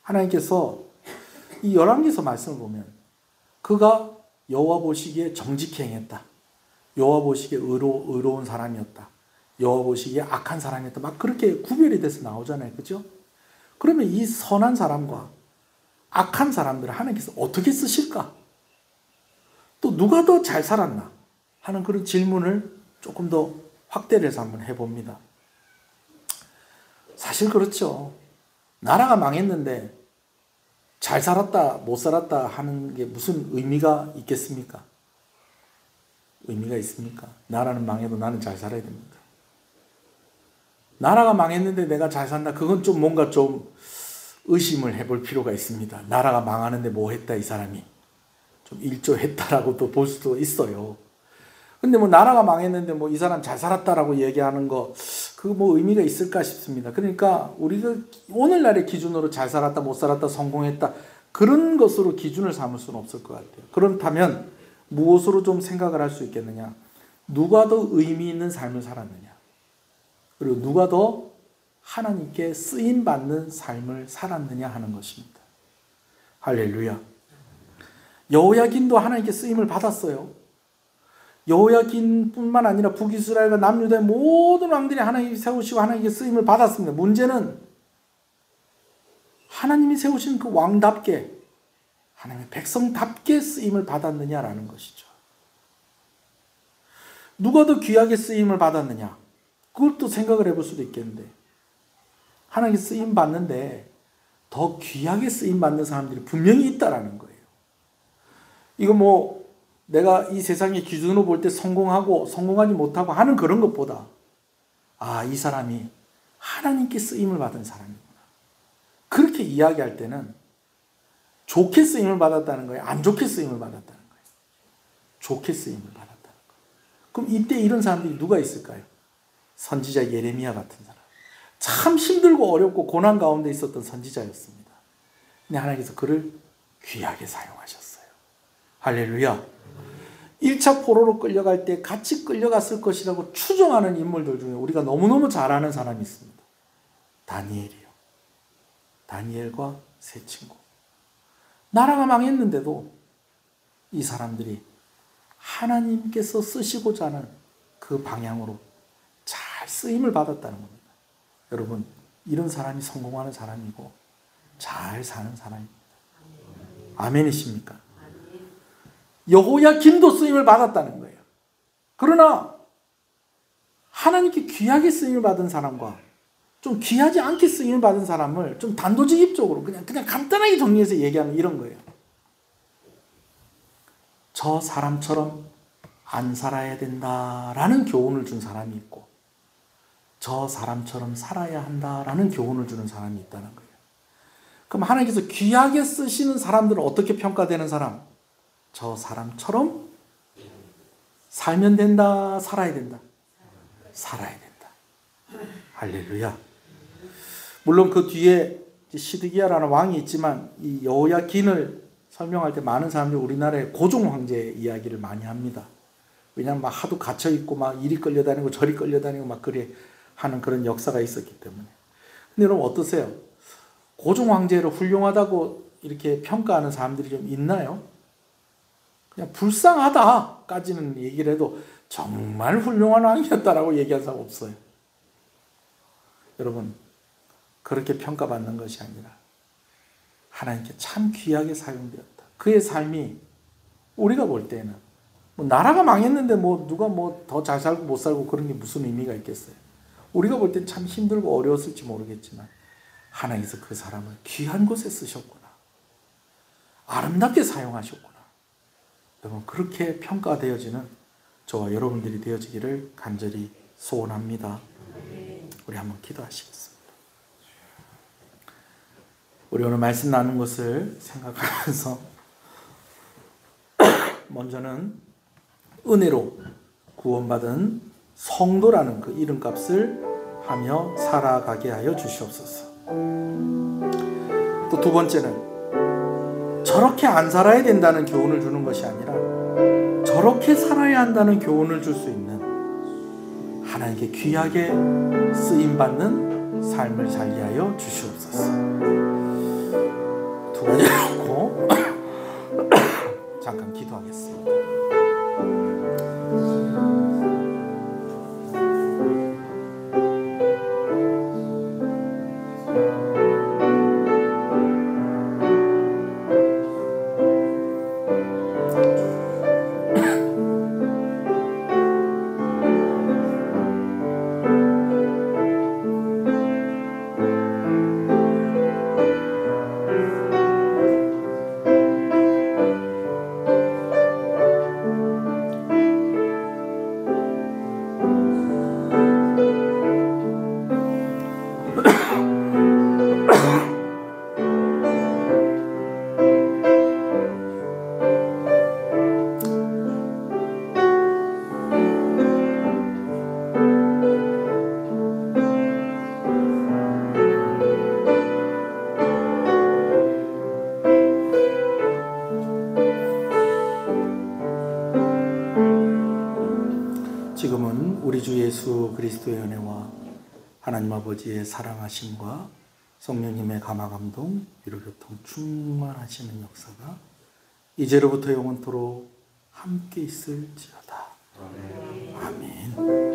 A: 하나님께서 이 열왕기서 말씀을 보면 그가 여호와 보시기에 정직히 행했다. 여호와 보시기에 의로운 사람이었다. 여호와 보시기에 악한 사람이었다. 막 그렇게 구별이 돼서 나오잖아요. 그죠? 그러면 이 선한 사람과 악한 사람들을 하나님께서 어떻게 쓰실까? 또 누가 더 잘 살았나? 하는 그런 질문을 조금 더 확대를 해서 한번 해봅니다. 사실 그렇죠. 나라가 망했는데 잘 살았다, 못 살았다 하는 게 무슨 의미가 있겠습니까? 의미가 있습니까? 나라는 망해도 나는 잘 살아야 됩니다. 나라가 망했는데 내가 잘 산다? 그건 좀 뭔가 좀 의심을 해볼 필요가 있습니다. 나라가 망하는데 뭐 했다, 이 사람이. 좀 일조했다라고 또 볼 수도 있어요. 근데 나라가 망했는데 이 사람 잘 살았다라고 얘기하는 거, 그거 의미가 있을까 싶습니다. 그러니까 우리가 오늘날의 기준으로 잘 살았다, 못 살았다, 성공했다, 그런 것으로 기준을 삼을 수는 없을 것 같아요. 그렇다면 무엇으로 좀 생각을 할 수 있겠느냐? 누가 더 의미 있는 삶을 살았느냐? 그리고 누가 더 하나님께 쓰임받는 삶을 살았느냐 하는 것입니다. 할렐루야. 여호야긴도 하나님께 쓰임을 받았어요. 여호야긴뿐만 아니라 북이스라엘과 남유다의 모든 왕들이 하나님이 세우시고 하나님께 쓰임을 받았습니다. 문제는 하나님이 세우신 그 왕답게, 하나님의 백성답게 쓰임을 받았느냐라는 것이죠. 누가 더 귀하게 쓰임을 받았느냐? 그것도 생각을 해볼 수도 있겠는데, 하나님께 쓰임 받는데 더 귀하게 쓰임 받는 사람들이 분명히 있다라는 거예요. 이거 내가 이 세상의 기준으로 볼 때 성공하고 성공하지 못하고 하는 그런 것보다, 이 사람이 하나님께 쓰임을 받은 사람이구나. 그렇게 이야기할 때는 좋게 쓰임을 받았다는 거예요? 안 좋게 쓰임을 받았다는 거예요? 좋게 쓰임을 받았다는 거예요. 그럼 이때 이런 사람들이 누가 있을까요? 선지자 예레미야 같은 사람. 참 힘들고 어렵고 고난 가운데 있었던 선지자였습니다. 근데 하나님께서 그를 귀하게 사용하셨어요. 할렐루야. 1차 포로로 끌려갈 때 같이 끌려갔을 것이라고 추정하는 인물들 중에 우리가 너무너무 잘 아는 사람이 있습니다. 다니엘이요. 다니엘과 세 친구. 나라가 망했는데도 이 사람들이 하나님께서 쓰시고자 하는 그 방향으로 잘 쓰임을 받았다는 겁니다. 여러분, 이런 사람이 성공하는 사람이고 잘 사는 사람입니다. 아멘이십니까? 여호야김도 쓰임을 받았다는 거예요. 그러나 하나님께 귀하게 쓰임을 받은 사람과 좀 귀하지 않게 쓰임을 받은 사람을 좀 단도직입적으로 그냥 간단하게 정리해서 얘기하면 이런 거예요. 저 사람처럼 안 살아야 된다라는 교훈을 준 사람이 있고 저 사람처럼 살아야 한다라는 교훈을 주는 사람이 있다는 거예요. 그럼 하나님께서 귀하게 쓰시는 사람들은 어떻게 평가되는 사람? 저 사람처럼 살면 된다, 살아야 된다. 살아야 된다. 할렐루야. 물론 그 뒤에 시드기야라는 왕이 있지만 이 여호야긴을 설명할 때 많은 사람들이 우리나라의 고종 황제 이야기를 많이 합니다. 왜냐하면 막 하도 갇혀 있고 막 이리 끌려다니고 저리 끌려다니고 막 그래 하는 그런 역사가 있었기 때문에. 근데 여러분 어떠세요? 고종 황제를 훌륭하다고 이렇게 평가하는 사람들이 좀 있나요? 그냥 불쌍하다까지는 얘기를 해도 정말 훌륭한 왕이었다라고 얘기한 사람 없어요. 여러분, 그렇게 평가받는 것이 아니라 하나님께 참 귀하게 사용되었다. 그의 삶이 우리가 볼 때는 뭐 나라가 망했는데 뭐 누가 뭐 더 잘 살고 못 살고 그런 게 무슨 의미가 있겠어요. 우리가 볼 때는 참 힘들고 어려웠을지 모르겠지만 하나님께서 그 사람을 귀한 곳에 쓰셨구나. 아름답게 사용하셨구나. 여러분, 그렇게 평가되어지는 저와 여러분들이 되어지기를 간절히 소원합니다. 우리 한번 기도하시겠습니다. 우리 오늘 말씀 나눈 것을 생각하면서 먼저는 은혜로 구원받은 성도라는 그 이름값을 하며 살아가게 하여 주시옵소서. 또 두 번째는 저렇게 안 살아야 된다는 교훈을 주는 것이 아니라 저렇게 살아야 한다는 교훈을 줄 수 있는 하나님께 귀하게 쓰임받는 삶을 살게 하여 주시옵소서. 두 가지 놓고 잠깐 기도하겠습니다. 지금은 우리 주 예수 그리스도의 은혜와 하나님 아버지의 사랑하심과 성령님의 감화감동, 위로교통 충만하시는 역사가 이제로부터 영원토록 함께 있을지어다. 아멘.